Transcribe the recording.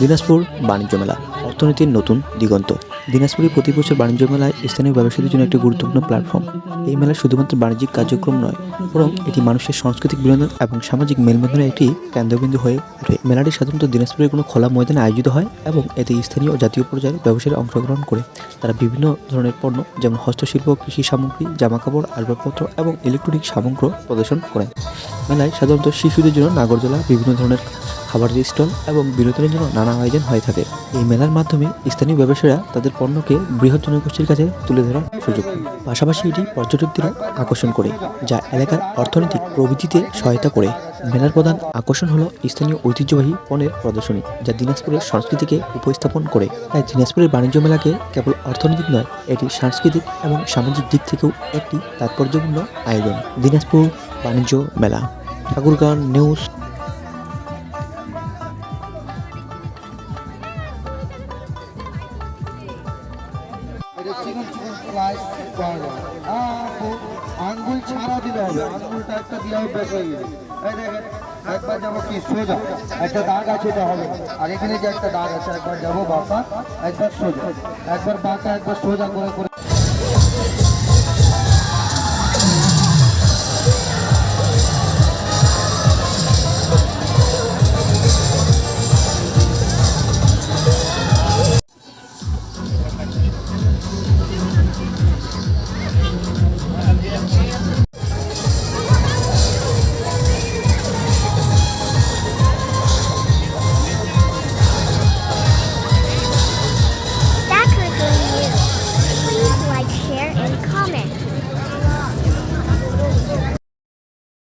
দিনাজপুর বাণিজ্য মেলা অর্থনীতির নতুন দিগন্ত। দিনাজপুরে প্রতি বছর বাণিজ্য মেলায় স্থানীয় ব্যবসায়ীদের জন্য একটি গুরুত্বপূর্ণ প্ল্যাটফর্ম। এই মেলা শুধুমাত্র বাণিজ্যিক কার্যক্রম নয়, বরং এটি মানুষের সাংস্কৃতিক বিনোদন এবং সামাজিক মেলবন্ধনের একটি কেন্দ্রবিন্দু হয়ে ওঠে। মেলাটি সাধারণত দিনাজপুরের কোনো খোলা ময়দানে আয়োজিত হয় এবং এতে স্থানীয় ও জাতীয় পর্যায়ের ব্যবসায়ীরা অংশগ্রহণ করে। তারা বিভিন্ন ধরনের পণ্য যেমন হস্তশিল্প, কৃষি সামগ্রী, জামাকাপড়, আসবাবপত্র এবং ইলেকট্রনিক সামগ্রী প্রদর্শন করেন। মেলায় সাধারণত শিশুদের জন্য নাগরদোলা, বিভিন্ন ধরনের খাবারের স্টল এবং বিনোদনের জন্য নানা আয়োজন হয়ে থাকে। এই মেলার মাধ্যমে স্থানীয় ব্যবসায়ীরা তাদের পণ্যকে বৃহৎ জনগোষ্ঠীর কাছে তুলে ধরার সুযোগ পায়। পাশাপাশি এটি পর্যটকদেরও আকর্ষণ করে, যা এলাকার অর্থনৈতিক প্রবৃদ্ধিতে সহায়তা করে। মেলার প্রধান আকর্ষণ হলো স্থানীয় ঐতিহ্যবাহী পণ্যের প্রদর্শনী, যা দিনাজপুরের সংস্কৃতিকে উপস্থাপন করে। তাই দিনাজপুরের বাণিজ্য মেলাকে কেবল অর্থনৈতিক নয়, এটি সাংস্কৃতিক এবং সামাজিক দিক থেকেও একটি তাৎপর্যপূর্ণ আয়োজন। দিনাজপুর বাণিজ্য মেলা। ঠাকুরগাঁও নিউজ। আঙ্গুল ছাড়া দিলে হবে, আঙ্গুলটা একটা দিয়ে হবে বেশ হয়ে গেছে। এই দেখেন একবার যাবো কি সোজা, একটা দাগ আছে এটা হবে, আর এখানে যে একটা দাগ আছে একবার যাবো বাঁকা, একবার সোজা, একবার বাঁকা, একবার সোজা করে করে